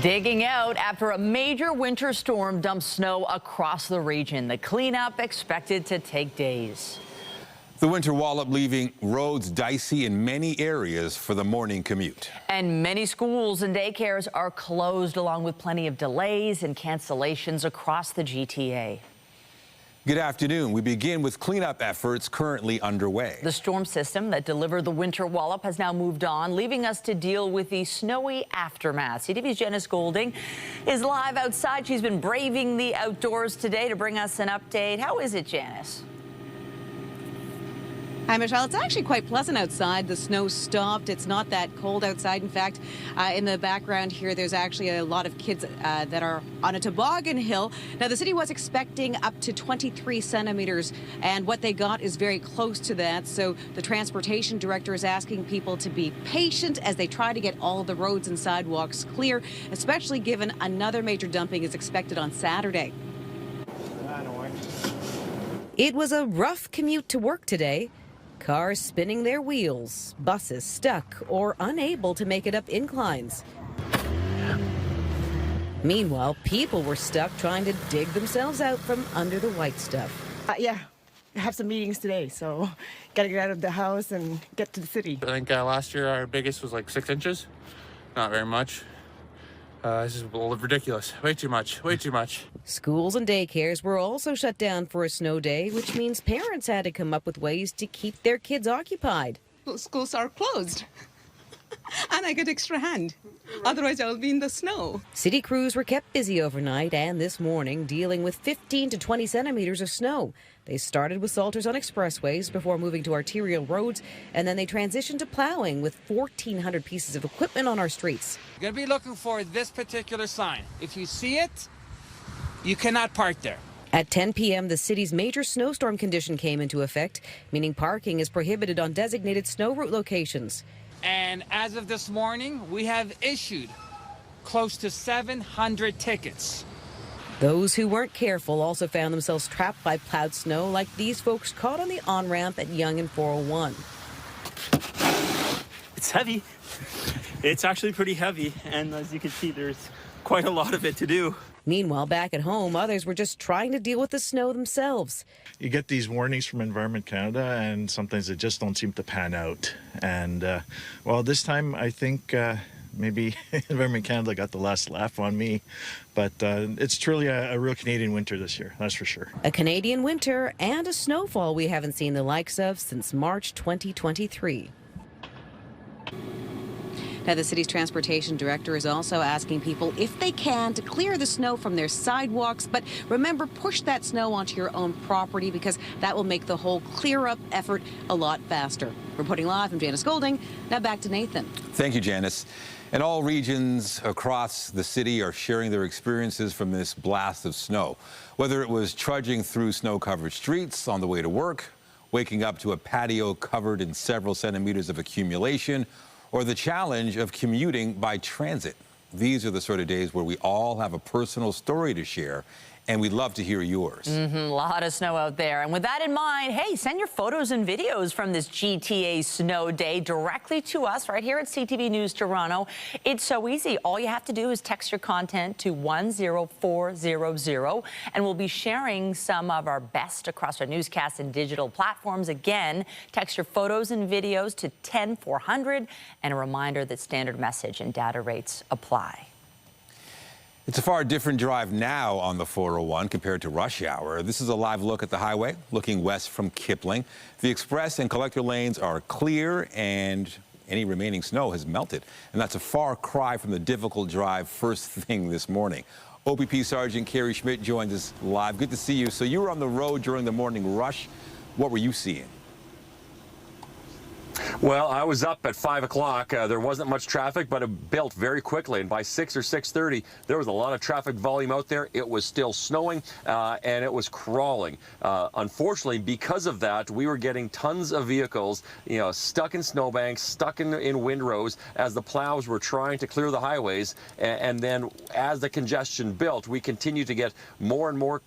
Digging out after a major winter storm dumped snow across the region. The cleanup expected to take days. The winter wallop leaving roads dicey in many areas for the morning commute. And many schools and daycares are closed, along with plenty of delays and cancellations across the GTA. Good afternoon. We begin with cleanup efforts currently underway. The storm system that delivered the winter wallop has now moved on, leaving us to deal with the snowy aftermath. CTV's Janice is live outside. She's been braving the outdoors today to bring us an update. How is it, Janice? Hi, Michelle. It's actually quite pleasant outside. The snow stopped. It's not that cold outside. In fact, in the background here, there's actually a lot of kids that are on a toboggan hill. Now, the city was expecting up to 23 centimeters, and what they got is very close to that. So the transportation director is asking people to be patient as they try to get all the roads and sidewalks clear, especially given another major dumping is expected on Saturday. It was a rough commute to work today. Cars spinning their wheels, buses stuck or unable to make it up inclines. Meanwhile, people were stuck trying to dig themselves out from under the white stuff. Yeah, I have some meetings today, so gotta get out of the house and get to the city. I think last year our biggest was like 6 inches. Not very much. This is ridiculous. Way too much. Way too much. Schools and daycares were also shut down for a snow day, which means parents had to come up with ways to keep their kids occupied. Schools are closed and I get extra hand. Otherwise, I'll be in the snow. City crews were kept busy overnight and this morning dealing with 15 to 20 centimeters of snow. They started with salters on expressways before moving to arterial roads, and then they transitioned to plowing with 1,400 pieces of equipment on our streets. You're going to be looking for this particular sign. If you see it, you cannot park there. At 10 p.m., the city's major snowstorm condition came into effect, meaning parking is prohibited on designated snow route locations. And as of this morning, we have issued close to 700 tickets. Those who weren't careful also found themselves trapped by plowed snow, like these folks caught on the on-ramp at Yonge and 401. It's heavy. It's actually pretty heavy, and as you can see, there's quite a lot of it to do. Meanwhile, back at home, others were just trying to deal with the snow themselves. You get these warnings from Environment Canada, and sometimes they just don't seem to pan out. And, well, this time I think maybe Environment Canada got the last laugh on me. But it's truly a real Canadian winter this year, that's for sure. A Canadian winter and a snowfall we haven't seen the likes of since March 2023. Now, the city's transportation director is also asking people, if they can, to clear the snow from their sidewalks. But remember, push that snow onto your own property, because that will make the whole clear-up effort a lot faster. Reporting live, I'm Janice Golding. Now back to Nathan. Thank you, Janice. And all regions across the city are sharing their experiences from this blast of snow. Whether it was trudging through snow-covered streets on the way to work, waking up to a patio covered in several centimeters of accumulation, or the challenge of commuting by transit. These are the sort of days where we all have a personal story to share, and we'd love to hear yours. A lot of snow out there. And with that in mind, hey, send your photos and videos from this GTA snow day directly to us right here at CTV News Toronto. It's so easy. All you have to do is text your content to 10400, and we'll be sharing some of our best across our newscasts and digital platforms. Again, text your photos and videos to 10400, and a reminder that standard message and data rates apply. It's a far different drive now on the 401 compared to rush hour. This is a live look at the highway, looking west from Kipling. The express and collector lanes are clear, and any remaining snow has melted. And that's a far cry from the difficult drive first thing this morning. OPP Sergeant Kerry Schmidt joins us live. Good to see you. So you were on the road during the morning rush. What were you seeing? Well, I was up at 5 o'clock. There wasn't much traffic, but it built very quickly. And by 6 or 6:30, there was a lot of traffic volume out there. It was still snowing, and it was crawling. Unfortunately, because of that, we were getting tons of vehicles, stuck in snowbanks, stuck in windrows as the plows were trying to clear the highways. And then as the congestion built, we continued to get more and more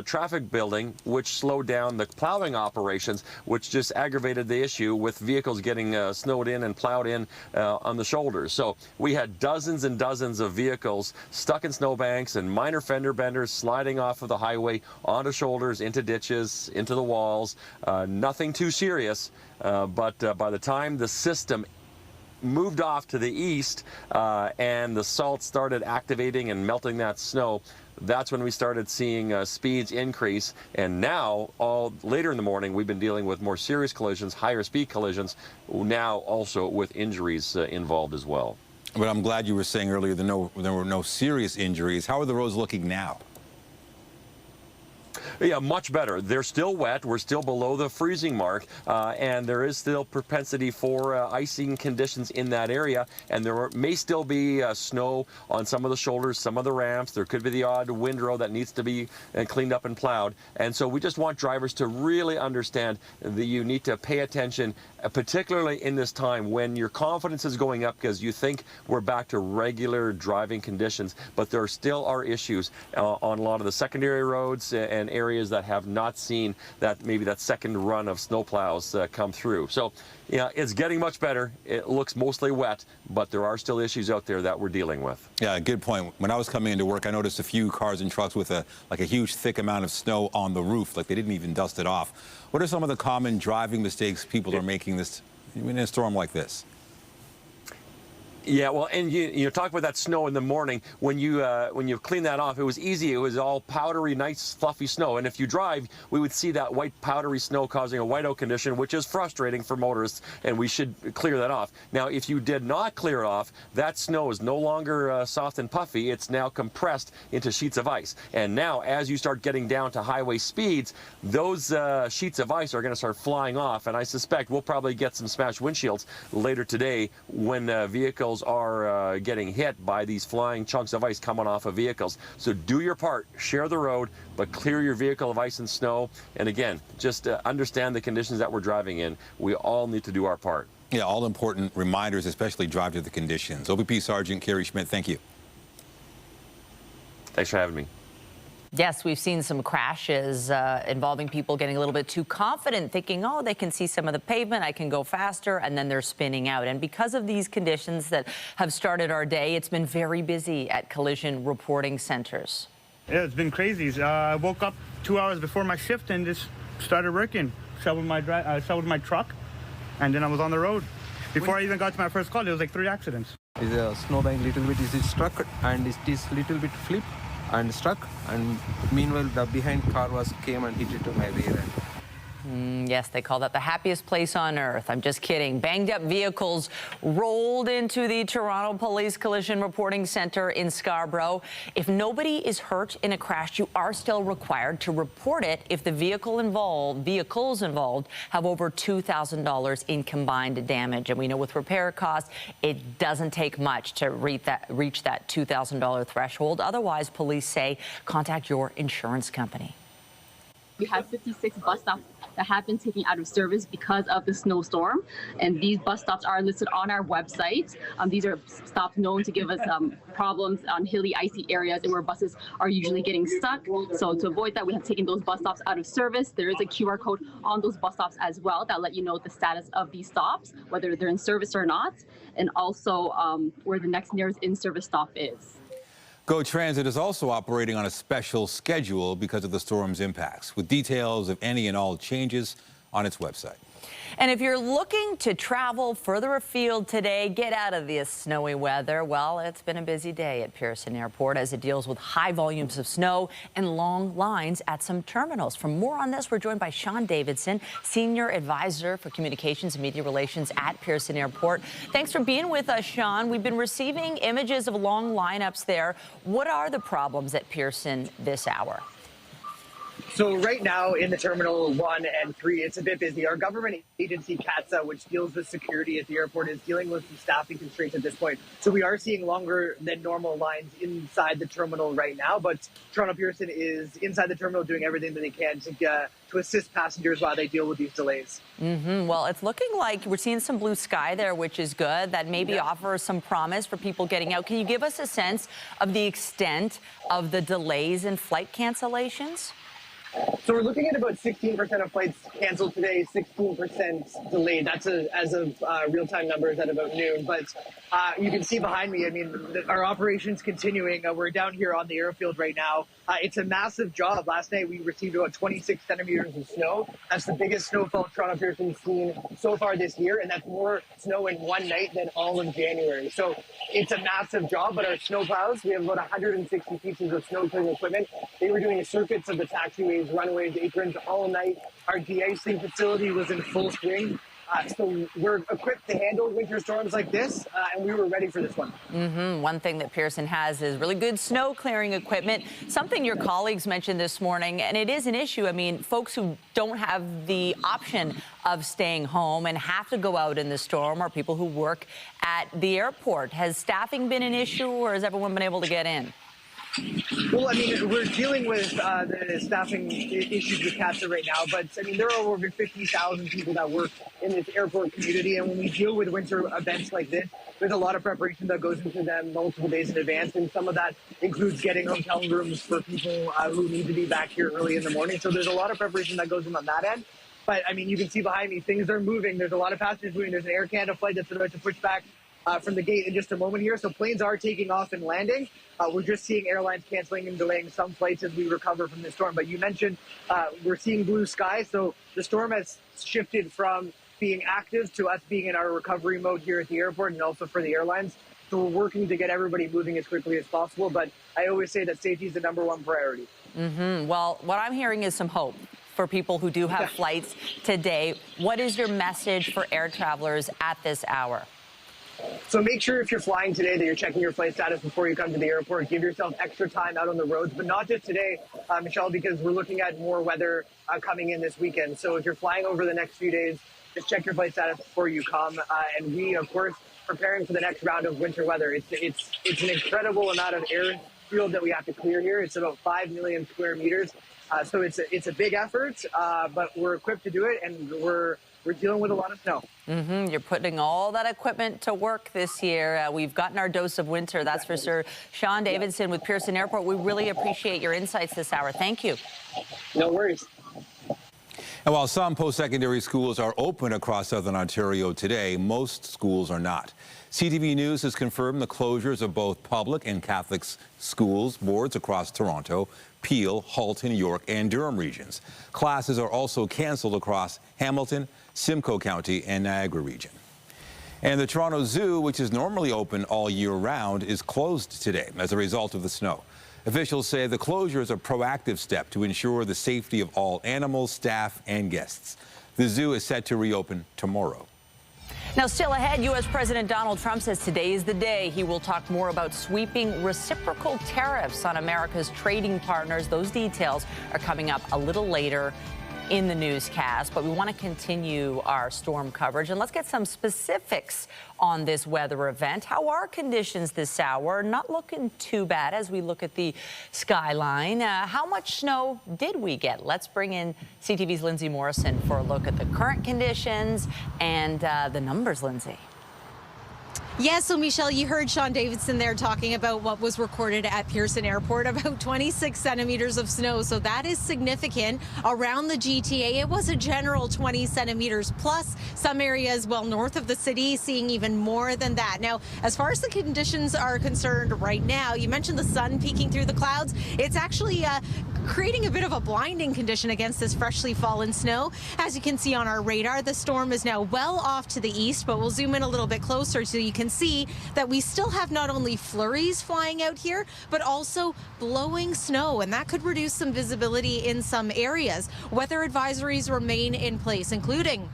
traffic building, which slowed down the plowing operations, which just aggravated the issue with vehicles getting snowed in and plowed in on the shoulders. So we had dozens and dozens of vehicles stuck in snowbanks and minor fender benders sliding off of the highway onto shoulders, into ditches, into the walls. Nothing too serious, but by the time the system moved off to the east and the salt started activating and melting that snow, that's when we started seeing speeds increase. And now, all later in the morning, we've been dealing with more serious collisions, higher speed collisions, now also with injuries involved as well. But I'm glad you were saying earlier there were no serious injuries. How are the roads looking now? Yeah, much better. They're still wet. We're still below the freezing mark, and there is still propensity for icing conditions in that area. And there may still be snow on some of the shoulders, some of the ramps. There could be the odd windrow that needs to be cleaned up and plowed. And so we just want drivers to really understand that you need to pay attention, particularly in this time when your confidence is going up because you think we're back to regular driving conditions, but there still are issues on a lot of the secondary roads and areas that have not seen that maybe that second run of snowplows come through. So, yeah, it's getting much better. It looks mostly wet, but there are still issues out there that we're dealing with. Yeah, good point. When I was coming into work, I noticed a few cars and trucks with a huge, thick amount of snow on the roof, like they didn't even dust it off. What are some of the common driving mistakes people are making in a storm like this? Yeah, well, and you talk about that snow in the morning. When you clean that off, it was easy. It was all powdery, nice, fluffy snow. And if you drive, we would see that white, powdery snow causing a whiteout condition, which is frustrating for motorists, and we should clear that off. Now, if you did not clear it off, that snow is no longer soft and puffy. It's now compressed into sheets of ice. And now, as you start getting down to highway speeds, those sheets of ice are going to start flying off. And I suspect we'll probably get some smashed windshields later today when vehicles are getting hit by these flying chunks of ice coming off of vehicles. So do your part, share the road, but clear your vehicle of ice and snow. And again, just understand the conditions that we're driving in. We all need to do our part. Yeah, all important reminders, especially drive to the conditions. OPP Sergeant Kerry Schmidt, thank you. Thanks for having me. Yes, we've seen some crashes involving people getting a little bit too confident, thinking, oh, they can see some of the pavement, I can go faster, and then they're spinning out. And because of these conditions that have started our day, it's been very busy at collision reporting centers. Yeah, it's been crazy. I woke up 2 hours before my shift and just started working, shoveled my truck, and then I was on the road. Before I even got to my first call, there was like 3 accidents. The snowbank little bit is struck and it is little bit flip and struck, and meanwhile the behind car came and hit it to my rear end. Yes, they call that the happiest place on earth. I'm just kidding. Banged up vehicles rolled into the Toronto Police Collision Reporting Center in Scarborough. If nobody is hurt in a crash, you are still required to report it if the vehicles involved have over $2,000 in combined damage. And we know with repair costs, it doesn't take much to reach that $2,000 threshold. Otherwise, police say contact your insurance company. We had 56 bus stops that have been taken out of service because of the snowstorm. And these bus stops are listed on our website. These are stops known to give us problems on hilly, icy areas and where buses are usually getting stuck. So to avoid that, we have taken those bus stops out of service. There is a QR code on those bus stops as well that let you know the status of these stops, whether they're in service or not, and also where the next nearest in-service stop is. GO Transit is also operating on a special schedule because of the storm's impacts, with details of any and all changes on its website. And if you're looking to travel further afield today, get out of this snowy weather. Well, it's been a busy day at Pearson Airport as it deals with high volumes of snow and long lines at some terminals. For more on this, we're joined by Sean Davidson, Senior Advisor for Communications and Media Relations at Pearson Airport. Thanks for being with us, Sean. We've been receiving images of long lineups there. What are the problems at Pearson this hour? So right now in the Terminal 1 and 3, it's a bit busy. Our government agency, CATSA, which deals with security at the airport, is dealing with some staffing constraints at this point. So we are seeing longer than normal lines inside the terminal right now. But Toronto Pearson is inside the terminal doing everything that they can to assist passengers while they deal with these delays. Well, it's looking like we're seeing some blue sky there, which is good. That maybe offers some promise for people getting out. Can you give us a sense of the extent of the delays and flight cancellations? So we're looking at about 16% of flights canceled today, 16% delayed. That's as of real-time numbers at about noon. But you can see behind me, I mean, our operation's continuing. We're down here on the airfield right now. It's a massive job. Last night we received about 26 centimeters of snow. That's the biggest snowfall Toronto Pearson's seen so far this year, and that's more snow in one night than all of January. So it's a massive job, but our snowplows, we have about 160 pieces of snow clearing equipment. They were doing circuits of the taxiways, runways, aprons all night. Our de-icing facility was in full swing. So we're equipped to handle winter storms like this, and we were ready for this one. One thing that Pearson has is really good snow clearing equipment, something your colleagues mentioned this morning, and it is an issue. I mean, folks who don't have the option of staying home and have to go out in the storm are people who work at the airport. Has staffing been an issue, or has everyone been able to get in? Well, I mean, we're dealing with the staffing issues with CATSA right now, but I mean, there are over 50,000 people that work in this airport community, and when we deal with winter events like this, there's a lot of preparation that goes into them multiple days in advance, and some of that includes getting hotel rooms for people who need to be back here early in the morning. So there's a lot of preparation that goes in on that end. But I mean, you can see behind me, things are moving. There's a lot of passengers moving. There's an Air Canada flight that's about to push back from the gate in just a moment here. So planes are taking off and landing. We're just seeing airlines canceling and delaying some flights as we recover from the storm. But you mentioned we're seeing blue skies. So the storm has shifted from being active to us being in our recovery mode here at the airport and also for the airlines. So we're working to get everybody moving as quickly as possible. But I always say that safety is the #1 priority. Well, what I'm hearing is some hope for people who do have flights today. What is your message for air travelers at this hour? So make sure if you're flying today that you're checking your flight status before you come to the airport. Give yourself extra time out on the roads, but not just today, Michelle, because we're looking at more weather coming in this weekend. So if you're flying over the next few days, just check your flight status before you come. And we, of course, preparing for the next round of winter weather. It's an incredible amount of airfield that we have to clear here. It's about 5 million square meters. So it's a big effort, but we're equipped to do it, and we're dealing with a lot of snow. You're putting all that equipment to work this year. We've gotten our dose of winter, that's for sure. Sean Davidson with Pearson Airport, we really appreciate your insights this hour. Thank you. No worries. And while some post-secondary schools are open across Southern Ontario today, most schools are not. CTV News has confirmed the closures of both public and Catholic schools boards across Toronto, Peel, Halton, York, and Durham regions. Classes are also canceled across Hamilton, Simcoe County, and Niagara region. And the Toronto Zoo, which is normally open all year round, is closed today as a result of the snow. Officials say the closure is a proactive step to ensure the safety of all animals, staff, and guests. The zoo is set to reopen tomorrow. Now, still ahead, U.S. President Donald Trump says today is the day he will talk more about sweeping reciprocal tariffs on America's trading partners. Those details are coming up a little later in the newscast, but we want to continue our storm coverage, and let's get some specifics on this weather event. How are conditions this hour? Not looking too bad as we look at the skyline. How much snow did we get? Let's bring in CTV's Lindsay Morrison for a look at the current conditions and the numbers, Lindsay. Yeah, so Michelle, you heard Sean Davidson there talking about what was recorded at Pearson Airport, about 26 centimeters of snow. So that is significant. Around the GTA, it was a general 20 centimeters plus. Some areas well north of the city seeing even more than that. Now, as far as the conditions are concerned right now, you mentioned the sun peeking through the clouds. It's actually creating a bit of a blinding condition against this freshly fallen snow. As you can see on our radar, the storm is now well off to the east, but we'll zoom in a little bit closer so you can see that we still have not only flurries flying out here, but also blowing snow, and that could reduce some visibility in some areas. Weather advisories remain in place, including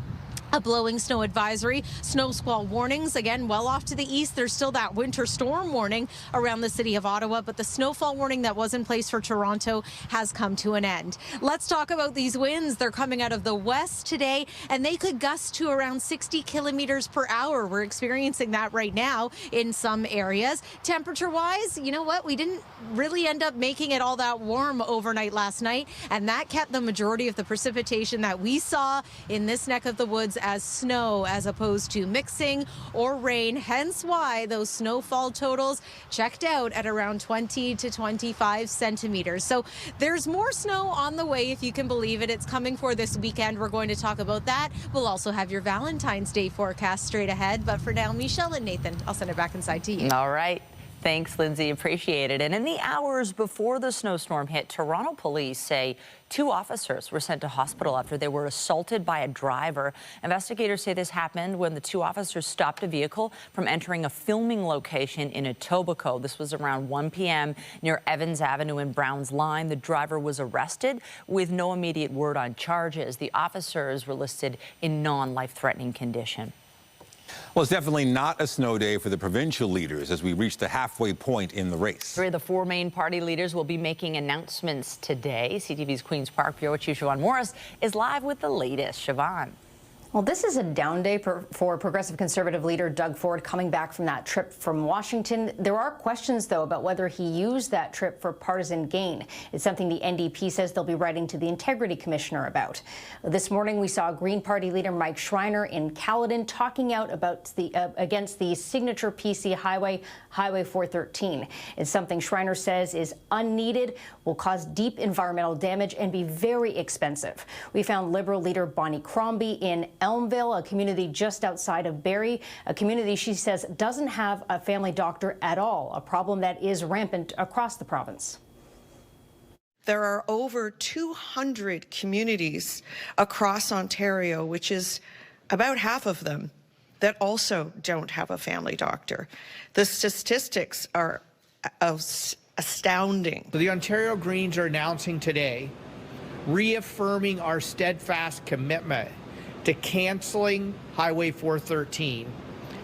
A blowing snow advisory, snow squall warnings. Again, well off to the east, there's still that winter storm warning around the city of Ottawa, but the snowfall warning that was in place for Toronto has come to an end. Let's talk about these winds. They're coming out of the west today, and they could gust to around 60 kilometers per hour. We're experiencing that right now in some areas. Temperature-wise, you know what? We didn't really end up making it all that warm overnight last night, and that kept the majority of the precipitation that we saw in this neck of the woods as snow as opposed to mixing or rain, hence why those snowfall totals checked out at around 20 to 25 centimeters. So there's more snow on the way, if you can believe it. It's coming for this weekend. We're going to talk about that. We'll also have your Valentine's Day forecast straight ahead. But for now, Michelle and Nathan, I'll send it back inside to you. All right. Thanks, Lindsay. Appreciate it. And in the hours before the snowstorm hit, Toronto police say 2 officers were sent to hospital after they were assaulted by a driver. Investigators say this happened when the 2 officers stopped a vehicle from entering a filming location in Etobicoke. This was around 1 p.m. near Evans Avenue and Browns Line. The driver was arrested with no immediate word on charges. The officers were listed in non-life-threatening condition. Well, it's definitely not a snow day for the provincial leaders as we reach the halfway point in the race. 3 of the 4 main party leaders will be making announcements today. CTV's Queen's Park Bureau Chief Siobhan Morris is live with the latest. Siobhan. Well, this is a down day for Progressive Conservative leader Doug Ford coming back from that trip from Washington. There are questions, though, about whether he used that trip for partisan gain. It's something the NDP says they'll be writing to the Integrity Commissioner about. This morning, we saw Green Party leader Mike Schreiner in Caledon talking out about against the signature PC highway, Highway 413. It's something Schreiner says is unneeded, will cause deep environmental damage, and be very expensive. We found Liberal leader Bonnie Crombie in Elmville, a community just outside of Barrie, a community she says doesn't have a family doctor at all, a problem that is rampant across the province. There are over 200 communities across Ontario, which is about half of them, that also don't have a family doctor. The statistics are astounding. The Ontario Greens are announcing today, reaffirming our steadfast commitment to canceling Highway 413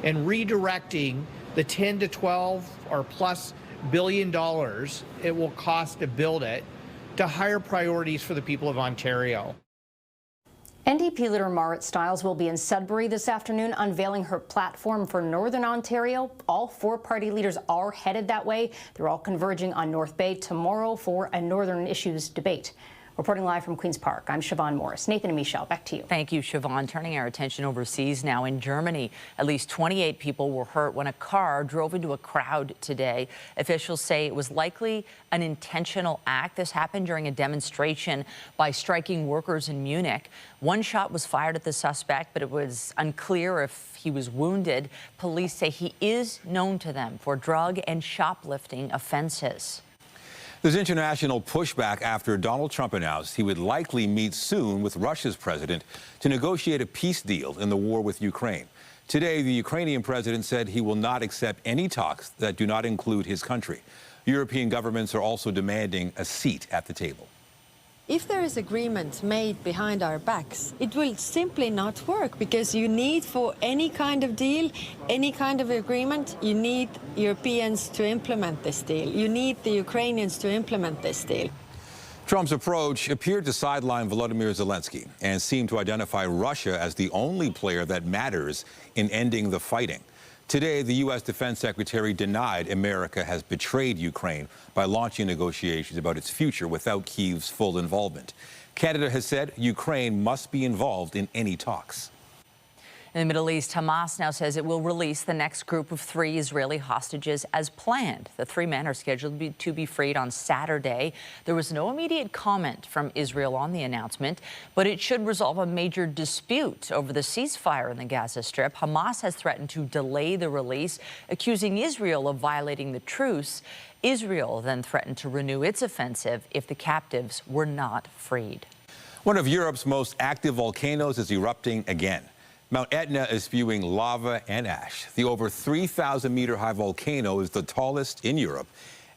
and redirecting the 10 to 12 or plus billion dollars it will cost to build it to higher priorities for the people of Ontario. NDP leader Marit Stiles will be in Sudbury this afternoon unveiling her platform for Northern Ontario. All 4 party leaders are headed that way. They're all converging on North Bay tomorrow for a Northern Issues debate. Reporting live from Queen's Park, I'm Siobhan Morris. Nathan and Michelle, back to you. Thank you, Siobhan. Turning our attention overseas now. In Germany, at least 28 people were hurt when a car drove into a crowd today. Officials say it was likely an intentional act. This happened during a demonstration by striking workers in Munich. 1 shot was fired at the suspect, but it was unclear if he was wounded. Police say he is known to them for drug and shoplifting offenses. There's international pushback after Donald Trump announced he would likely meet soon with Russia's president to negotiate a peace deal in the war with Ukraine. Today, the Ukrainian president said he will not accept any talks that do not include his country. European governments are also demanding a seat at the table. If there is agreement made behind our backs, it will simply not work, because you need, for any kind of deal, any kind of agreement, you need Europeans to implement this deal. You need the Ukrainians to implement this deal. Trump's approach appeared to sideline Volodymyr Zelensky and seemed to identify Russia as the only player that matters in ending the fighting. Today, the U.S. Defense Secretary denied America has betrayed Ukraine by launching negotiations about its future without Kyiv's full involvement. Canada has said Ukraine must be involved in any talks. In the Middle East, Hamas now says it will release the next group of 3 Israeli hostages as planned. The 3 men are scheduled to be freed on Saturday. There was no immediate comment from Israel on the announcement, but it should resolve a major dispute over the ceasefire in the Gaza Strip. Hamas has threatened to delay the release, accusing Israel of violating the truce. Israel then threatened to renew its offensive if the captives were not freed. One of Europe's most active volcanoes is erupting again. Mount Etna is spewing lava and ash. The over 3,000-meter-high volcano is the tallest in Europe,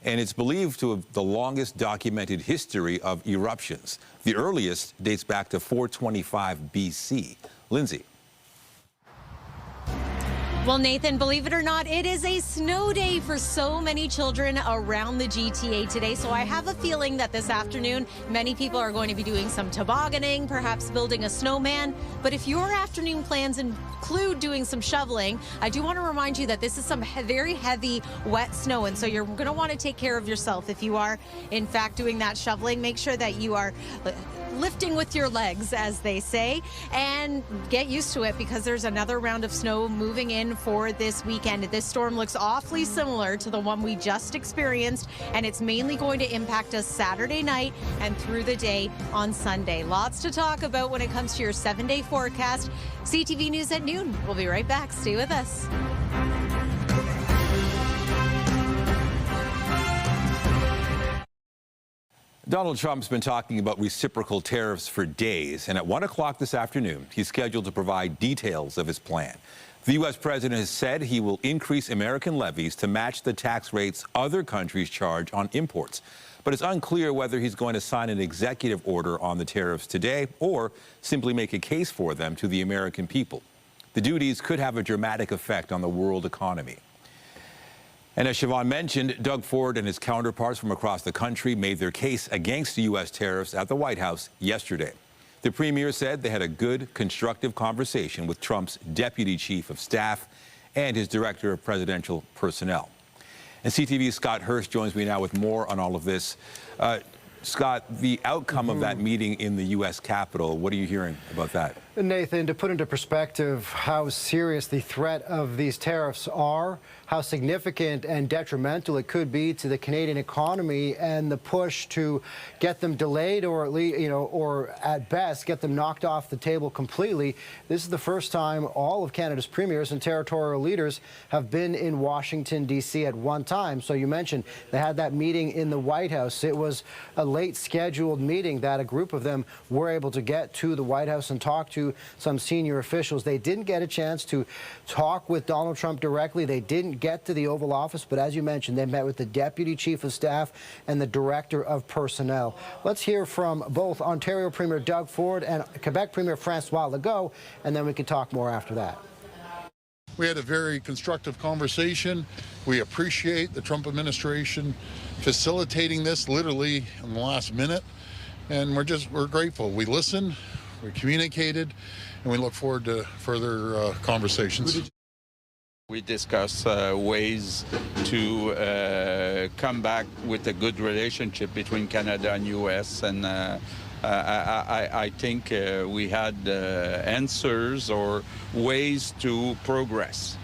and it's believed to have the longest documented history of eruptions. The earliest dates back to 425 BC. Lindsay. Well, Nathan, believe it or not, it is a snow day for so many children around the GTA today. So I have a feeling that this afternoon, many people are going to be doing some tobogganing, perhaps building a snowman. But if your afternoon plans include doing some shoveling, I do want to remind you that this is some very heavy, wet snow. And so you're going to want to take care of yourself. If you are, in fact, doing that shoveling, make sure that you are lifting with your legs, as they say, and get used to it because there's another round of snow moving in for this weekend. This storm looks awfully similar to the one we just experienced, and it's mainly going to impact us Saturday night and through the day on Sunday. Lots to talk about when it comes to your 7-day forecast. CTV News at noon. We'll be right back. Stay with us. Donald Trump's been talking about reciprocal tariffs for days, and at 1 o'clock this afternoon, he's scheduled to provide details of his plan. The U.S. president has said he will increase American levies to match the tax rates other countries charge on imports. But it's unclear whether he's going to sign an executive order on the tariffs today or simply make a case for them to the American people. The duties could have a dramatic effect on the world economy. And as Siobhan mentioned, Doug Ford and his counterparts from across the country made their case against the U.S. tariffs at the White House yesterday. The premier said they had a good, constructive conversation with Trump's deputy chief of staff and his director of presidential personnel. And CTV's Scott Hurst joins me now with more on all of this. Scott, the outcome of that meeting in the U.S. Capitol, what are you hearing about that? Nathan, to put into perspective how serious the threat of these tariffs are, how significant and detrimental it could be to the Canadian economy, and the push to get them delayed or at least, or at best get them knocked off the table completely. This is the first time all of Canada's premiers and territorial leaders have been in Washington, D.C. at one time. So you mentioned they had that meeting in the White House. It was a late scheduled meeting that a group of them were able to get to the White House and talk to some senior officials. They didn't get a chance to talk with Donald Trump directly. They didn't get to the Oval Office, but as you mentioned, they met with the Deputy Chief of Staff and the Director of Personnel. Let's hear from both Ontario Premier Doug Ford and Quebec Premier Francois Legault, and then we can talk more after that. We had a very constructive conversation. We appreciate the Trump administration facilitating this literally in the last minute, and we're grateful. We listened, we communicated, and we look forward to further conversations. We discuss ways to come back with a good relationship between Canada and U.S. and I think we had answers or ways to progress.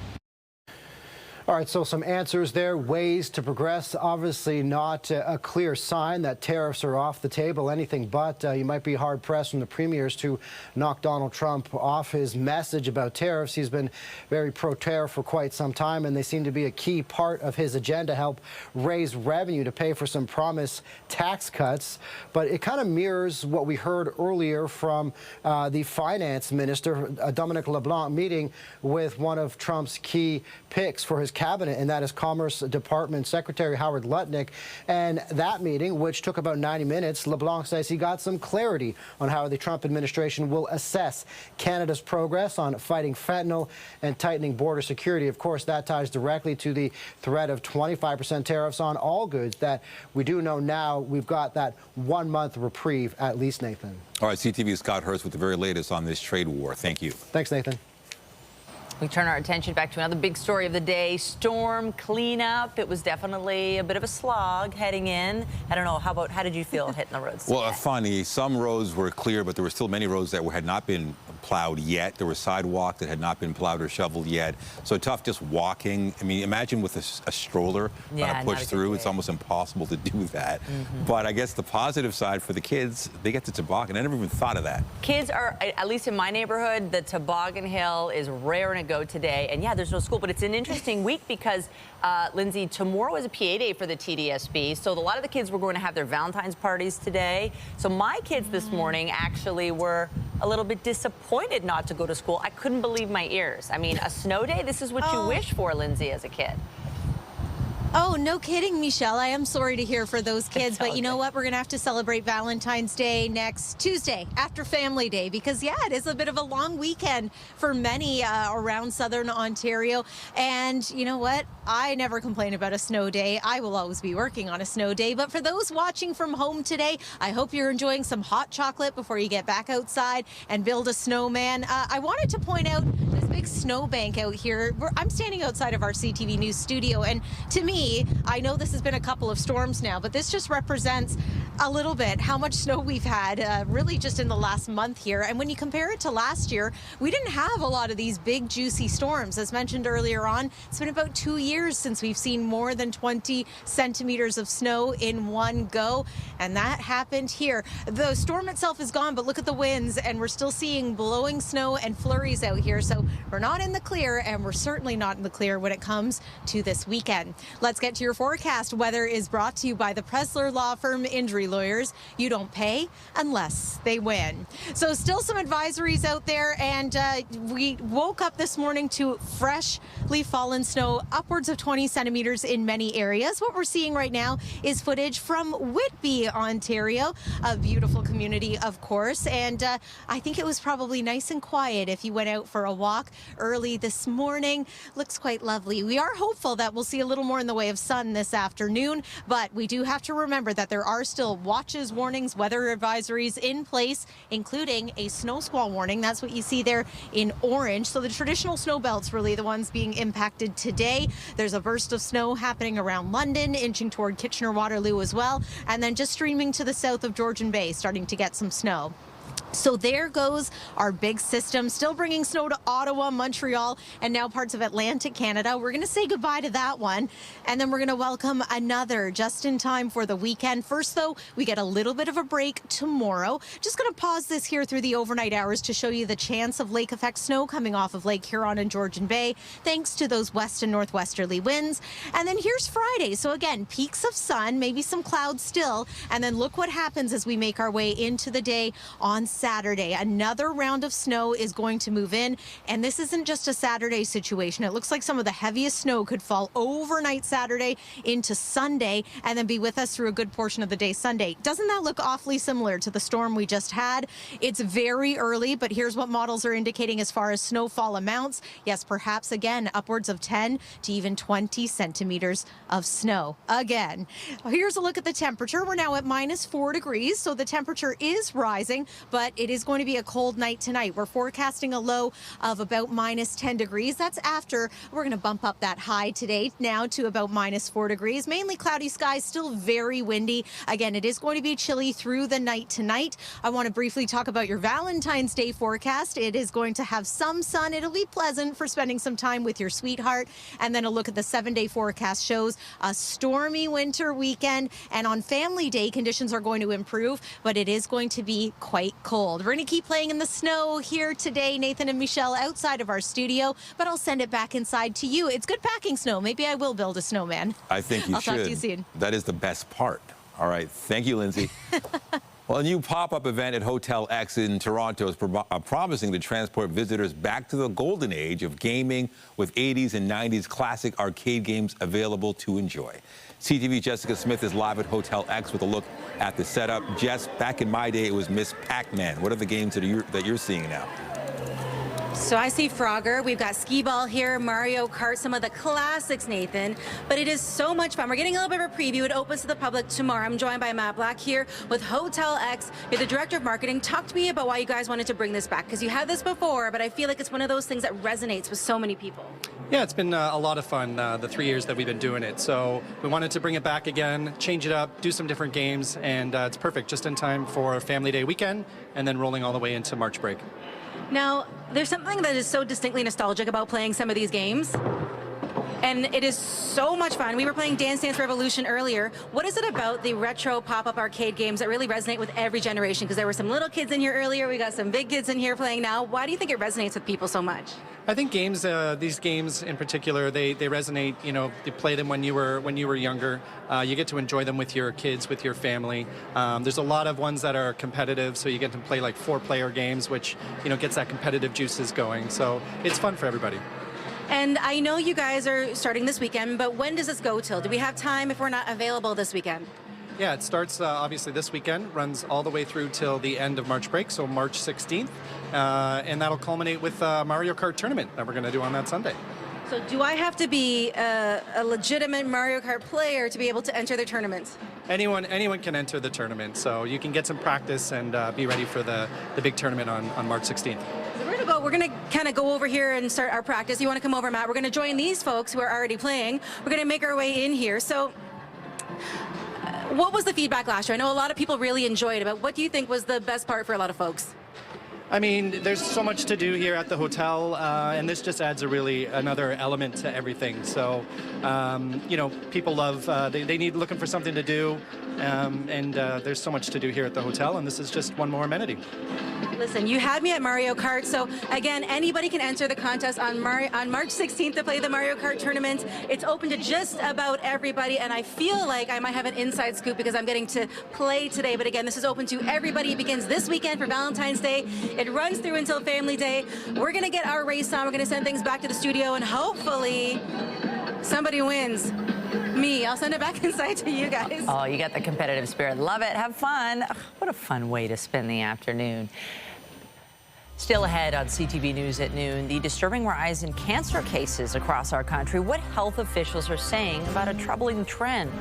All right, so some answers there, ways to progress. Obviously not a clear sign that tariffs are off the table, anything but. You might be hard-pressed from the premiers to knock Donald Trump off his message about tariffs. He's been very pro-tariff for quite some time, and they seem to be a key part of his agenda, help raise revenue to pay for some promised tax cuts. But it kind of mirrors what we heard earlier from the finance minister, Dominic LeBlanc, meeting with one of Trump's key picks for his cabinet, and that is Commerce Department Secretary Howard Lutnick. And that meeting, which took about 90 minutes, LeBlanc says he got some clarity on how the Trump administration will assess Canada's progress on fighting fentanyl and tightening border security. Of course, that ties directly to the threat of 25% tariffs on all goods that we do know now we've got that 1-month reprieve at least, Nathan. All right, CTV's Scott Hurst with the very latest on this trade war. Thank you. Thanks, Nathan. We turn our attention back to another big story of the day, storm cleanup. It was definitely a bit of a slog heading in. I don't know, how did you feel hitting the roads today? Well, funny, some roads were clear, but there were still many roads that had not been plowed yet. There was sidewalk that had not been plowed or shoveled yet. So tough just walking. I mean, imagine with a stroller trying to push through. It's almost impossible to do that. But I guess the positive side for the kids, they get to toboggan. I never even thought of that. Kids are, at least in my neighborhood, the toboggan hill is raring to go today. And yeah, there's no school, but it's an interesting week because, Lindsay, tomorrow is a PA day for the TDSB. So a lot of the kids were going to have their Valentine's parties today. So my kids this morning actually were a little bit disappointed not to go to school. I couldn't believe my ears. I mean, a snow day, this is what you wish for, Lindsay, as a kid. Oh, no kidding, Michelle. I am sorry to hear for those kids, but you know what? We're going to have to celebrate Valentine's Day next Tuesday after Family Day because, yeah, it is a bit of a long weekend for many around southern Ontario. And you know what? I never complain about a snow day. I will always be working on a snow day. But for those watching from home today, I hope you're enjoying some hot chocolate before you get back outside and build a snowman. I wanted to point out this big snowbank out here. I'm standing outside of our CTV News studio, and to me, I know this has been a couple of storms now, but this just represents a little bit how much snow we've had really just in the last month here. And when you compare it to last year, we didn't have a lot of these big juicy storms. As mentioned earlier on, it's been about 2 years since we've seen more than 20 centimeters of snow in one go, and that happened here. The storm itself is gone, but look at the winds, and we're still seeing blowing snow and flurries out here. So we're not in the clear, and we're certainly not in the clear when it comes to this weekend. Let's get to your forecast. Weather is brought to you by the Pressler Law Firm Injury Lawyers. You don't pay unless they win. So still some advisories out there, and we woke up this morning to freshly fallen snow, upwards of 20 centimeters in many areas. What we're seeing right now is footage from Whitby, Ontario, a beautiful community, of course, and I think it was probably nice and quiet if you went out for a walk early this morning. Looks quite lovely. We are hopeful that we'll see a little more in the way of sun this afternoon, but we do have to remember that there are still watches, warnings, weather advisories in place, including a snow squall warning. That's what you see there in orange. So the traditional snow belts really the ones being impacted today. There's a burst of snow happening around London, inching toward Kitchener-Waterloo as well, and then just streaming to the south of Georgian Bay, starting to get some snow. So there goes our big system, still bringing snow to Ottawa, Montreal, and now parts of Atlantic Canada. We're going to say goodbye to that one, and then we're going to welcome another just in time for the weekend. First, though, we get a little bit of a break tomorrow. Just going to pause this here through the overnight hours to show you the chance of lake effect snow coming off of Lake Huron and Georgian Bay, thanks to those west and northwesterly winds. And then here's Friday. So again, peaks of sun, maybe some clouds still, and then look what happens as we make our way into the day on Saturday. Another round of snow is going to move in, and this isn't just a Saturday situation. It looks like some of the heaviest snow could fall overnight Saturday into Sunday and then be with us through a good portion of the day Sunday. Doesn't that look awfully similar to the storm we just had? It's very early, but here's what models are indicating as far as snowfall amounts. Yes, perhaps again upwards of 10 to even 20 centimeters of snow. Again, here's a look at the temperature. We're now at -4 degrees, so the temperature is rising, but it is going to be a cold night tonight. We're forecasting a low of about -10 degrees. That's after we're going to bump up that high today now to about -4 degrees. Mainly cloudy skies, still very windy. Again, it is going to be chilly through the night tonight. I want to briefly talk about your Valentine's Day forecast. It is going to have some sun. It'll be pleasant for spending some time with your sweetheart. And then a look at the 7-day forecast shows a stormy winter weekend. And on Family Day, conditions are going to improve, but it is going to be quite cold. We're going to keep playing in the snow here today, Nathan and Michelle, outside of our studio, but I'll send it back inside to you. It's good packing snow. Maybe I will build a snowman. I think you I'll should. talk to you soon. That is the best part. All right. Thank you, Lindsay. Well, a new pop-up event at Hotel X in Toronto is promising to transport visitors back to the golden age of gaming with 80s and 90s classic arcade games available to enjoy. CTV Jessica Smith is live at Hotel X with a look at the setup. Jess, back in my day, it was Miss Pac-Man. What are the games that you're seeing now? So I see Frogger, we've got Skee Ball here, Mario Kart, some of the classics, Nathan. But it is so much fun. We're getting a little bit of a preview. It opens to the public tomorrow. I'm joined by Matt Black here with Hotel X. You're the Director of Marketing. Talk to me about why you guys wanted to bring this back, because you had this before, but I feel like it's one of those things that resonates with so many people. Yeah, it's been a lot of fun the 3 years that we've been doing it. So we wanted to bring it back again, change it up, do some different games, and it's perfect just in time for Family Day weekend and then rolling all the way into March break. Now, there's something that is so distinctly nostalgic about playing some of these games. And it is so much fun. We were playing Dance Dance Revolution earlier. What is it about the retro pop-up arcade games that really resonate with every generation? Because there were some little kids in here earlier. We got some big kids in here playing now. Why do you think it resonates with people so much? I think games, these games in particular, they resonate. You know, you play them when you were younger. You get to enjoy them with your kids, with your family. There's a lot of ones that are competitive, so you get to play like 4-player games, which gets that competitive juices going. So it's fun for everybody. And I know you guys are starting this weekend, but when does this go till? Do we have time if we're not available this weekend? Yeah, it starts obviously this weekend, runs all the way through till the end of March break, so March 16th, and that'll culminate with Mario Kart tournament that we're going to do on that Sunday. So do I have to be a legitimate Mario Kart player to be able to enter the tournament? Anyone can enter the tournament, so you can get some practice and be ready for the big tournament on March 16th. So we're going to kind of go over here and start our practice. You want to come over, Matt? We're going to join these folks who are already playing. We're going to make our way in here. So what was the feedback last year? I know a lot of people really enjoyed it, but what do you think was the best part for a lot of folks? I mean, there's so much to do here at the hotel, and this just adds another element to everything. So, you know, people love, they need looking for something to do, and there's so much to do here at the hotel, and this is just one more amenity. Listen, you had me at Mario Kart, so again, anybody can enter the contest on March 16th to play the Mario Kart tournament. It's open to just about everybody, and I feel like I might have an inside scoop because I'm getting to play today. But again, this is open to everybody. It begins this weekend for Valentine's Day. It runs through until Family Day. We're going to get our race on. We're going to send things back to the studio, and hopefully somebody wins. Me. I'll send it back inside to you guys. Oh, you got the competitive spirit. Love it. Have fun. Ugh, what a fun way to spend the afternoon. Still ahead on CTV News at noon, the disturbing rise in cancer cases across our country. What health officials are saying about a troubling trend.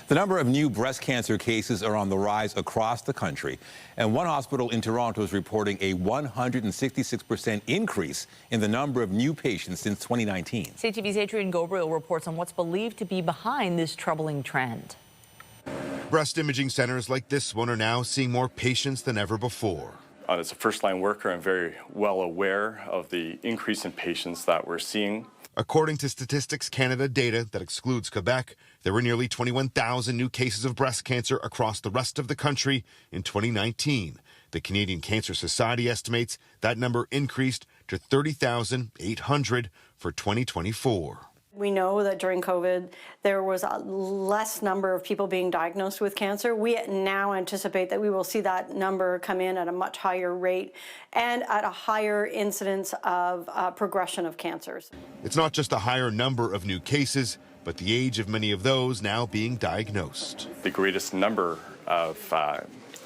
The number of new breast cancer cases are on the rise across the country, and one hospital in Toronto is reporting a 166% increase in the number of new patients since 2019. CTV's Adrian Gobriel reports on what's believed to be behind this troubling trend. Breast imaging centers like this one are now seeing more patients than ever before. As a first-line worker, I'm very well aware of the increase in patients that we're seeing. According to Statistics Canada data that excludes Quebec, there were nearly 21,000 new cases of breast cancer across the rest of the country in 2019. The Canadian Cancer Society estimates that number increased to 30,800 for 2024. We know that during COVID, there was a less number of people being diagnosed with cancer. We now anticipate that we will see that number come in at a much higher rate and at a higher incidence of progression of cancers. It's not just a higher number of new cases, but the age of many of those now being diagnosed. The greatest number of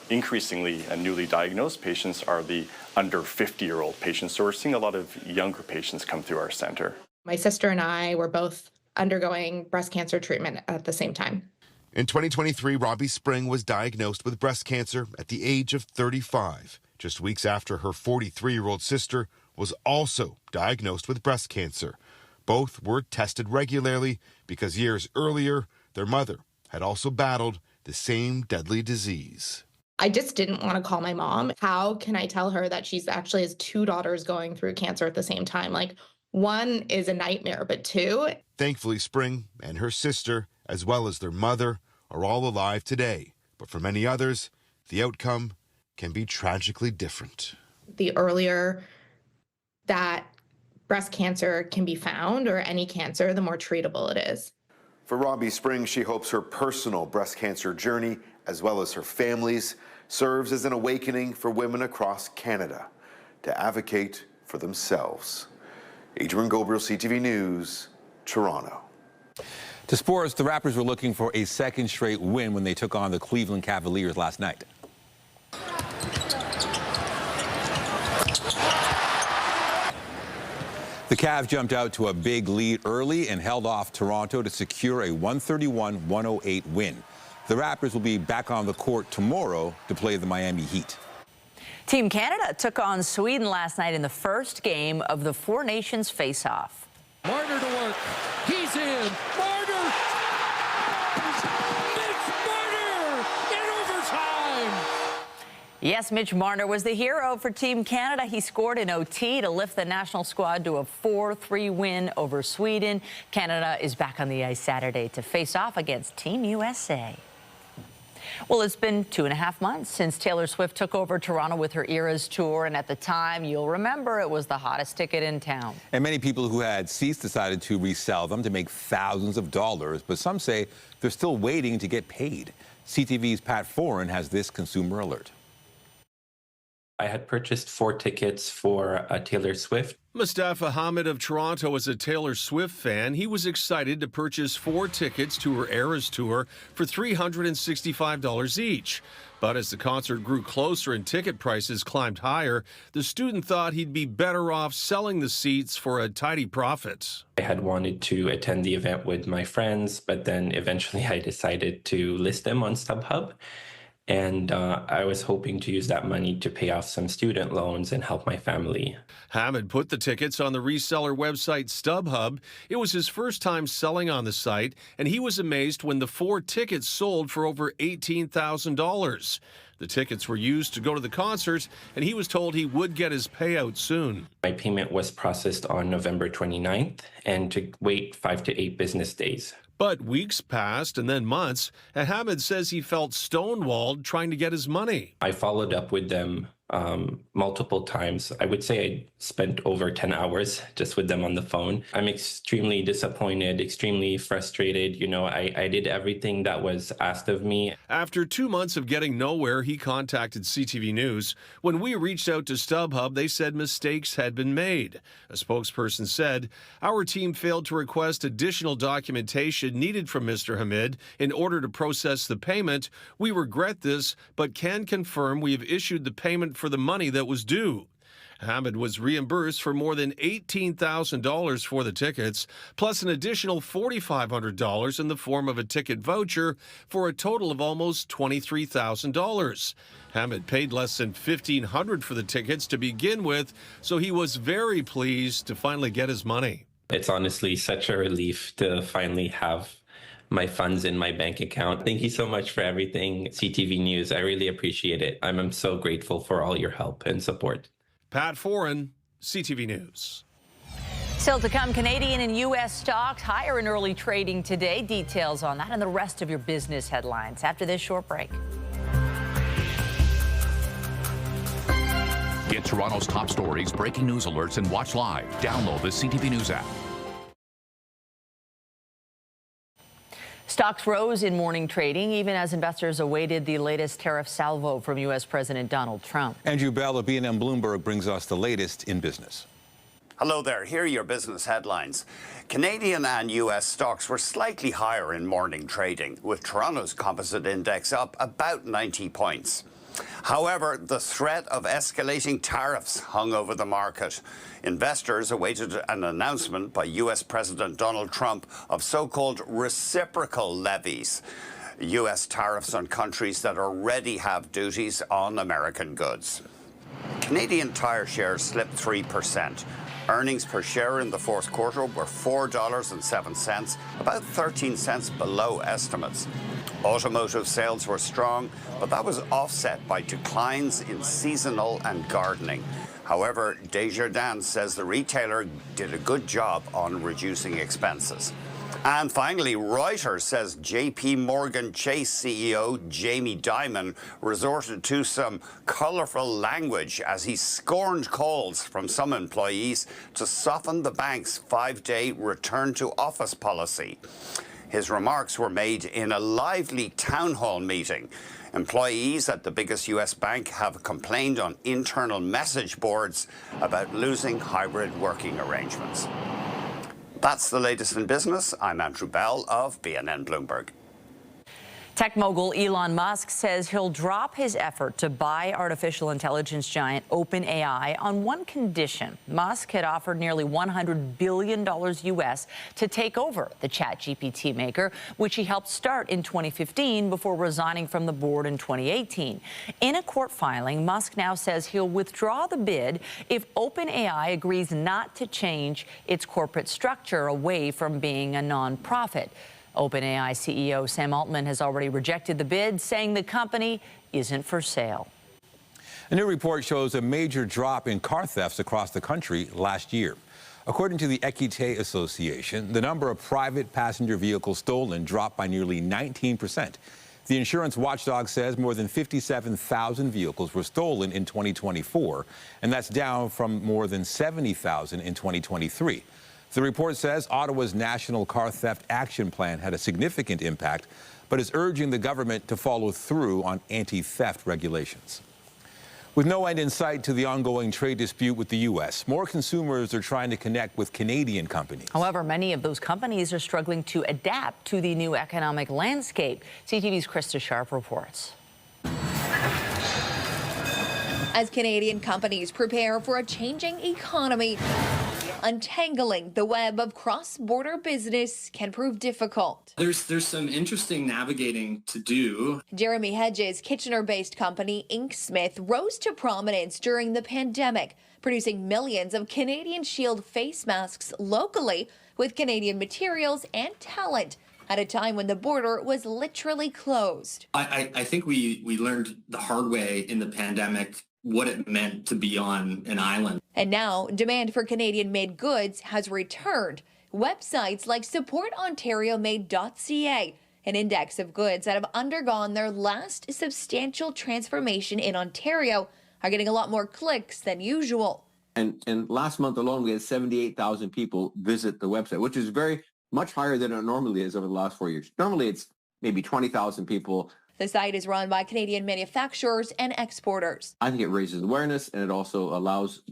increasingly newly diagnosed patients are the under 50-year-old patients. So we're seeing a lot of younger patients come through our center. My sister and I were both undergoing breast cancer treatment at the same time. In 2023, Robbie Spring was diagnosed with breast cancer at the age of 35, just weeks after her 43-year-old sister was also diagnosed with breast cancer. Both were tested regularly because years earlier, their mother had also battled the same deadly disease. I just didn't want to call my mom. How can I tell her that she's actually has two daughters going through cancer at the same time? Like, one is a nightmare, but two. Thankfully, Spring and her sister, as well as their mother, are all alive today. But for many others, the outcome can be tragically different. The earlier that breast cancer can be found, or any cancer, the more treatable it is. For Robbie Spring, she hopes her personal breast cancer journey, as well as her family's, serves as an awakening for women across Canada to advocate for themselves. Adrian Gobriel, CTV News, Toronto. To sports, the Raptors were looking for a second straight win when they took on the Cleveland Cavaliers last night. The Cavs jumped out to a big lead early and held off Toronto to secure a 131-108 win. The Raptors will be back on the court tomorrow to play the Miami Heat. Team Canada took on Sweden last night in the first game of the Four Nations face-off. Marner to work. He's in. Marner! Mitch Marner in overtime! Yes, Mitch Marner was the hero for Team Canada. He scored in OT to lift the national squad to a 4-3 win over Sweden. Canada is back on the ice Saturday to face off against Team USA. Well, it's been 2.5 months since Taylor Swift took over Toronto with her Eras tour, and at the time, you'll remember, it was the hottest ticket in town. And many people who had seats decided to resell them to make thousands of dollars, but some say they're still waiting to get paid. CTV's Pat Foran has this consumer alert. I had purchased 4 tickets for Taylor Swift. Mustafa Hamid of Toronto is a Taylor Swift fan. He was excited to purchase 4 tickets to her Eras tour for $365 each. But as the concert grew closer and ticket prices climbed higher, the student thought he'd be better off selling the seats for a tidy profit. I had wanted to attend the event with my friends, but then eventually I decided to list them on StubHub. And I was hoping to use that money to pay off some student loans and help my family. Hamid put the tickets on the reseller website StubHub. It was his first time selling on the site, and he was amazed when the 4 tickets sold for over $18,000. The tickets were used to go to the concert, and he was told he would get his payout soon. My payment was processed on November 29th, and to wait 5 to 8 business days. But weeks passed and then months, and Hamid says he felt stonewalled trying to get his money. I followed up with them multiple times. I would say I spent over 10 hours just with them on the phone. I'm extremely disappointed, extremely frustrated. You know, I did everything that was asked of me. After 2 months of getting nowhere, he contacted CTV News. When we reached out to StubHub, they said mistakes had been made. A spokesperson said, "Our team failed to request additional documentation needed from Mr. Hamid in order to process the payment. We regret this, but can confirm we have issued the payment for the money that was due." Hamid was reimbursed for more than $18,000 for the tickets, plus an additional $4,500 in the form of a ticket voucher for a total of almost $23,000. Hamid paid less than $1,500 for the tickets to begin with, so he was very pleased to finally get his money. It's honestly such a relief to finally have my funds in my bank account. Thank you so much for everything, CTV News. I really appreciate it. I'm so grateful for all your help and support. Pat Foran, CTV News. Still to come, Canadian and U.S. stocks higher in early trading today. Details on that and the rest of your business headlines after this short break. Get Toronto's top stories, breaking news alerts, and watch live. Download the CTV News app. Stocks rose in morning trading, even as investors awaited the latest tariff salvo from U.S. President Donald Trump. Andrew Bell of BNN Bloomberg brings us the latest in business. Hello there. Here are your business headlines. Canadian and U.S. stocks were slightly higher in morning trading, with Toronto's composite index up about 90 points. However, the threat of escalating tariffs hung over the market. Investors awaited an announcement by U.S. President Donald Trump of so-called reciprocal levies, U.S. tariffs on countries that already have duties on American goods. Canadian Tire shares slipped 3%. Earnings per share in the fourth quarter were $4.07, about 13 cents below estimates. Automotive sales were strong, but that was offset by declines in seasonal and gardening. However, Desjardins says the retailer did a good job on reducing expenses. And finally, Reuters says J.P. Morgan Chase CEO Jamie Dimon resorted to some colorful language as he scorned calls from some employees to soften the bank's 5-day return to office policy. His remarks were made in a lively town hall meeting. Employees at the biggest U.S. bank have complained on internal message boards about losing hybrid working arrangements. That's the latest in business. I'm Andrew Bell of BNN Bloomberg. Tech mogul Elon Musk says he'll drop his effort to buy artificial intelligence giant OpenAI on one condition. Musk had offered nearly $100 billion U.S. to take over the ChatGPT maker, which he helped start in 2015 before resigning from the board in 2018. In a court filing, Musk now says he'll withdraw the bid if OpenAI agrees not to change its corporate structure away from being a nonprofit. OpenAI CEO Sam Altman has already rejected the bid, saying the company isn't for sale. A new report shows a major drop in car thefts across the country last year. According to the Equite Association, the number of private passenger vehicles stolen dropped by nearly 19%. The insurance watchdog says more than 57,000 vehicles were stolen in 2024, and that's down from more than 70,000 in 2023. The report says Ottawa's National Car Theft Action Plan had a significant impact, but is urging the government to follow through on anti-theft regulations. With no end in sight to the ongoing trade dispute with the U.S., more consumers are trying to connect with Canadian companies. However, many of those companies are struggling to adapt to the new economic landscape. CTV's Krista Sharp reports. As Canadian companies prepare for a changing economy, untangling the web of cross-border business can prove difficult. There's some interesting navigating to do. Jeremy Hedges' Kitchener-based company Inksmith rose to prominence during the pandemic, producing millions of Canadian Shield face masks locally with Canadian materials and talent at a time when the border was literally closed. I think we learned the hard way in the pandemic what it meant to be on an island. And now demand for Canadian-made goods has returned. Websites like supportontario-made.ca, an index of goods that have undergone their last substantial transformation in Ontario, are getting a lot more clicks than usual. And last month alone, we had 78,000 people visit the website, which is very much higher than it normally is over the last 4 years. Normally, it's maybe 20,000 people. The site is run by Canadian manufacturers and exporters. I think it raises awareness, and it also allows,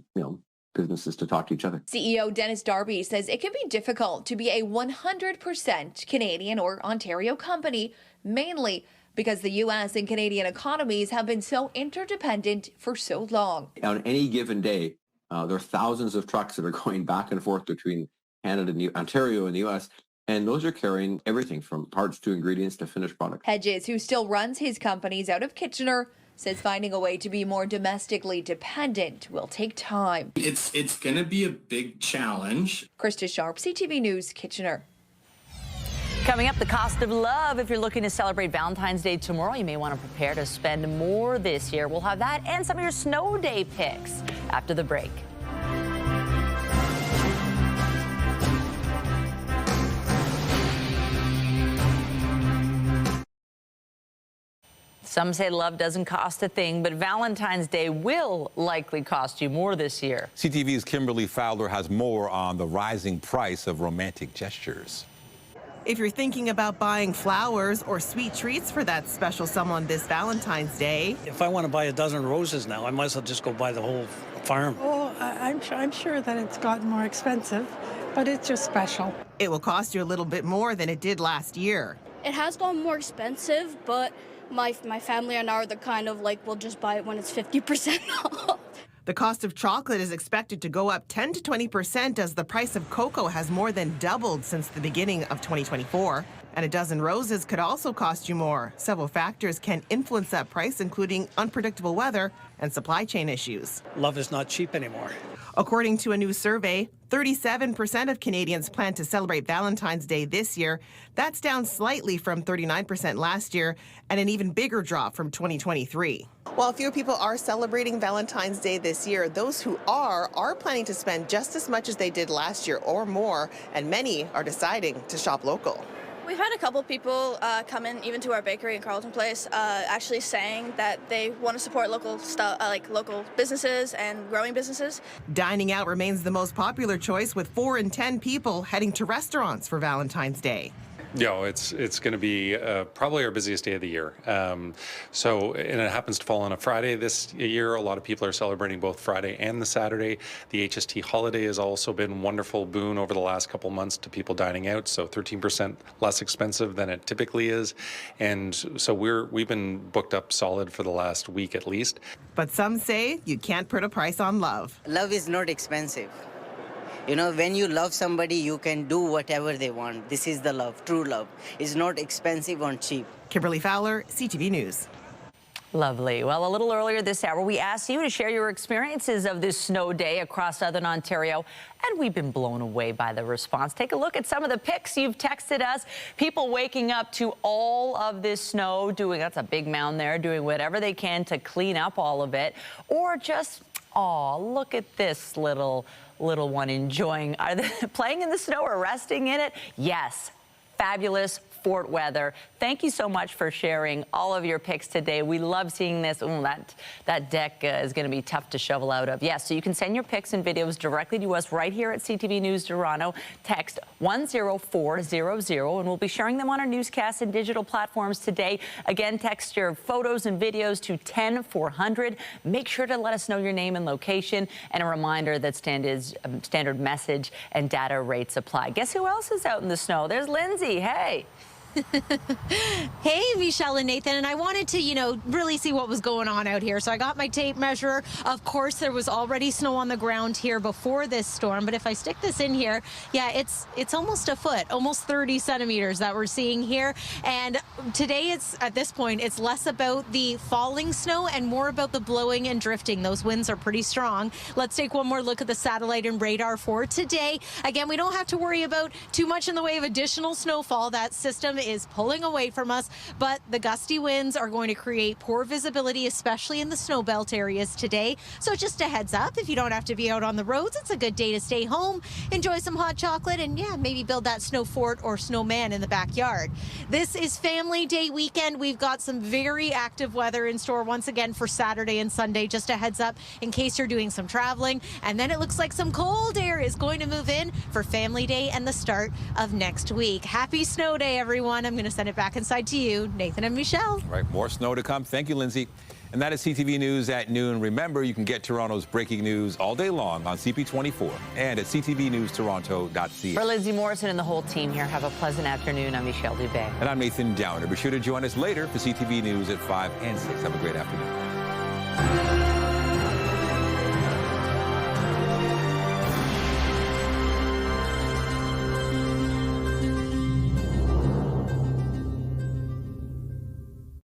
businesses to talk to each other. CEO Dennis Darby says it can be difficult to be a 100% Canadian or Ontario company, mainly because the U.S. and Canadian economies have been so interdependent for so long. On any given day, there are thousands of trucks that are going back and forth between Canada and Ontario and the U.S., and those are carrying everything from parts to ingredients to finished products. Hedges, who still runs his companies out of Kitchener, says finding a way to be more domestically dependent will take time. It's going to be a big challenge. Krista Sharp, CTV News, Kitchener. Coming up, the cost of love. If you're looking to celebrate Valentine's Day tomorrow, you may want to prepare to spend more this year. We'll have that and some of your snow day picks after the break. Some say love doesn't cost a thing, but Valentine's Day will likely cost you more this year. CTV's Kimberly Fowler has more on the rising price of romantic gestures. If you're thinking about buying flowers or sweet treats for that special someone this Valentine's Day. If I want to buy a dozen roses now, I might as well just go buy the whole farm. Oh, I'm sure that it's gotten more expensive, but it's just special. It will cost you a little bit more than it did last year. It has gotten more expensive, but my family and I are the kind of like, we'll just buy it when it's 50% off. The cost of chocolate is expected to go up 10 to 20% as the price of cocoa has more than doubled since the beginning of 2024. And a dozen roses could also cost you more. Several factors can influence that price, including unpredictable weather and supply chain issues. Love is not cheap anymore. According to a new survey, 37% of Canadians plan to celebrate Valentine's Day this year. That's down slightly from 39% last year, and an even bigger drop from 2023. While fewer people are celebrating Valentine's Day this year, those who are planning to spend just as much as they did last year or more, and many are deciding to shop local. We've had a couple people come in, even to our bakery in Carleton Place, actually saying that they want to support local stuff, like local businesses and growing businesses. Dining out remains the most popular choice, with 4 in 10 people heading to restaurants for Valentine's Day. Yeah, it's going to be probably our busiest day of the year. And it happens to fall on a Friday this year. A lot of people are celebrating both Friday and the Saturday. The HST holiday has also been wonderful boon over the last couple months to people dining out. So 13% less expensive than it typically is. And so we've been booked up solid for the last week at least. But some say you can't put a price on love. Love is not expensive. You know, when you love somebody, you can do whatever they want. This is the love, true love. It's not expensive or cheap. Kimberly Fowler, CTV News. Lovely. Well, a little earlier this hour, we asked you to share your experiences of this snow day across Southern Ontario, and we've been blown away by the response. Take a look at some of the pics you've texted us. People waking up to all of this snow, that's a big mound there, doing whatever they can to clean up all of it, or just, look at this little one enjoying. Are they playing in the snow or resting in it? Yes. Fabulous Fort weather. Thank you so much for sharing all of your pics today. We love seeing this. Ooh, that deck is going to be tough to shovel out of. Yes, so you can send your pics and videos directly to us right here at CTV News Toronto. Text 10400, and we'll be sharing them on our newscasts and digital platforms today. Again, text your photos and videos to 10400. Make sure to let us know your name and location, and a reminder that standard message and data rates apply. Guess who else is out in the snow? There's Lindsay. Hey. Hey, Michelle and Nathan, and I wanted to, really see what was going on out here. So I got my tape measure. Of course, there was already snow on the ground here before this storm, but if I stick this in here, yeah, it's almost a foot, almost 30 centimeters that we're seeing here. And today, at this point, it's less about the falling snow and more about the blowing and drifting. Those winds are pretty strong. Let's take one more look at the satellite and radar for today. Again, we don't have to worry about too much in the way of additional snowfall. That system is pulling away from us, but the gusty winds are going to create poor visibility, especially in the snow belt areas today. So just a heads up, if you don't have to be out on the roads, it's a good day to stay home, enjoy some hot chocolate, and yeah, maybe build that snow fort or snowman in the backyard. This is Family Day weekend. We've got some very active weather in store once again for Saturday and Sunday. Just a heads up in case you're doing some traveling. And then it looks like some cold air is going to move in for Family Day and the start of next week. Happy snow day, everyone. I'm going to send it back inside to you, Nathan and Michelle. All right, more snow to come. Thank you, Lindsay. And that is CTV News at noon. Remember, you can get Toronto's breaking news all day long on CP24 and at ctvnewstoronto.ca. For Lindsay Morrison and the whole team here, have a pleasant afternoon. I'm Michelle Dubé. And I'm Nathan Downer. Be sure to join us later for CTV News at 5 and 6. Have a great afternoon.